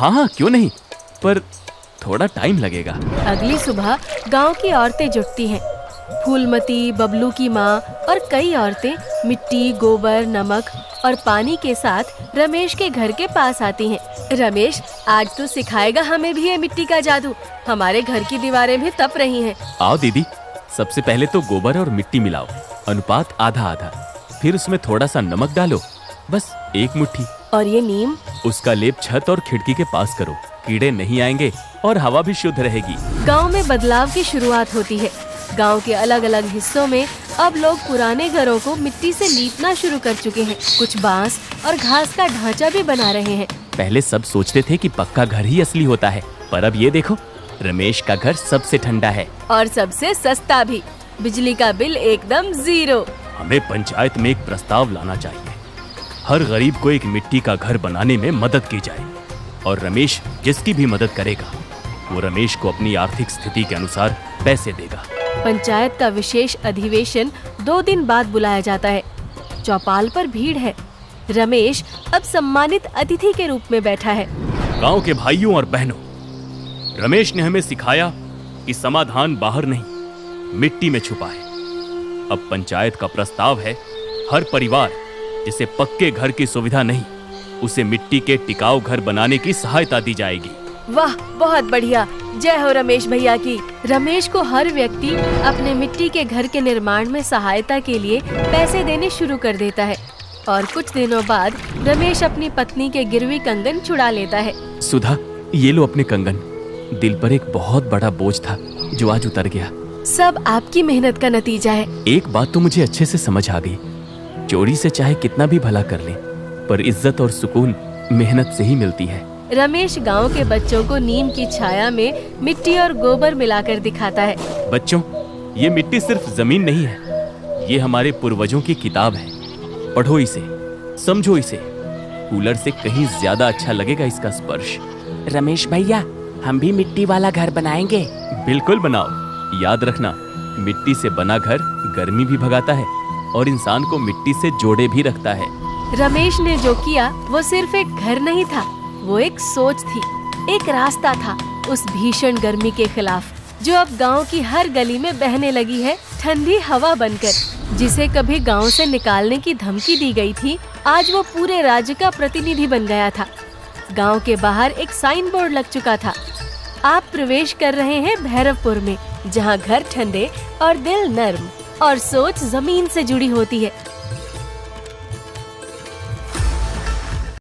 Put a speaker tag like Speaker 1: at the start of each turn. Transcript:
Speaker 1: हाँ, क्यों नहीं, पर थोड़ा टाइम लगेगा।
Speaker 2: अगली सुबह गांव की औरतें जुटती हैं। फूलमती, बबलू की माँ और कई औरतें मिट्टी, गोबर, नमक और पानी के साथ रमेश के घर के पास आती हैं। रमेश, आज तो सिखाएगा हमें भी ये मिट्टी का जादू। हमारे घर की दीवारें भी तप रही हैं।
Speaker 1: आओ दीदी, सबसे पहले तो गोबर और मिट्टी मिलाओ, अनुपात आधा आधा। फिर उसमें थोड़ा सा नमक डालो, बस एक मुट्ठी।
Speaker 2: और ये नीम?
Speaker 1: उसका लेप छत और खिड़की के पास करो, कीड़े नहीं आएंगे और हवा भी शुद्ध रहेगी।
Speaker 2: गांव में बदलाव की शुरुआत होती है। गांव के अलग अलग हिस्सों में अब लोग पुराने घरों को मिट्टी से लीपना शुरू कर चुके हैं। कुछ बांस और घास का ढांचा भी बना रहे हैं।
Speaker 1: पहले सब सोचते थे कि पक्का घर ही असली होता है, पर अब ये देखो, रमेश का घर सबसे ठंडा है
Speaker 2: और सबसे सस्ता भी। बिजली का बिल एकदम 0।
Speaker 1: हमें पंचायत में एक प्रस्ताव लाना चाहिए। हर गरीब को एक मिट्टी का घर बनाने में मदद की जाए, और रमेश जिसकी भी मदद करेगा वो रमेश को अपनी आर्थिक स्थिति के अनुसार पैसे देगा।
Speaker 2: पंचायत का विशेष अधिवेशन 2 दिन बाद बुलाया जाता है। चौपाल पर भीड़ है। रमेश अब सम्मानित अतिथि के रूप में बैठा है।
Speaker 1: गांव के भाइयों और बहनों, रमेश ने हमें सिखाया कि समाधान बाहर नहीं, मिट्टी में छुपा है। अब पंचायत का प्रस्ताव है, हर परिवार जिसे पक्के घर की सुविधा नहीं, उसे मिट्टी के टिकाऊ घर बनाने की सहायता दी जाएगी।
Speaker 2: वाह, बहुत बढ़िया। जय हो रमेश भैया की। रमेश को हर व्यक्ति अपने मिट्टी के घर के निर्माण में सहायता के लिए पैसे देने शुरू कर देता है। और कुछ दिनों बाद रमेश अपनी पत्नी के गिरवी कंगन छुड़ा लेता है।
Speaker 1: सुधा, ये लो अपने कंगन। दिल पर एक बहुत बड़ा बोझ था जो आज उतर गया।
Speaker 2: सब आपकी मेहनत का नतीजा है।
Speaker 1: एक बात तो मुझे अच्छे से समझ आ गई, चोरी से चाहे कितना भी भला कर ले, पर इज्जत और सुकून मेहनत से ही मिलती है।
Speaker 2: रमेश गांव के बच्चों को नीम की छाया में मिट्टी और गोबर मिलाकर दिखाता है।
Speaker 1: बच्चों, ये मिट्टी सिर्फ जमीन नहीं है, ये हमारे पूर्वजों की किताब है। पढ़ो इसे, समझो इसे। कूलर से कहीं ज्यादा अच्छा लगेगा इसका स्पर्श।
Speaker 3: रमेश भैया, हम भी मिट्टी वाला घर बनाएंगे।
Speaker 1: बिल्कुल बनाओ। याद रखना, मिट्टी से बना घर गर्मी भी भगाता है और इंसान को मिट्टी से जोड़े भी रखता है।
Speaker 2: रमेश ने जो किया वो सिर्फ एक घर नहीं था, वो एक सोच थी, एक रास्ता था उस भीषण गर्मी के खिलाफ, जो अब गांव की हर गली में बहने लगी है ठंडी हवा बनकर। जिसे कभी गांव से निकालने की धमकी दी गई थी, आज वो पूरे राज्य का प्रतिनिधि बन गया था। गांव के बाहर एक साइन बोर्ड लग चुका था, आप प्रवेश कर रहे हैं भैरवपुर में, जहां घर ठंडे और दिल नर्म और सोच जमीन से जुड़ी होती है।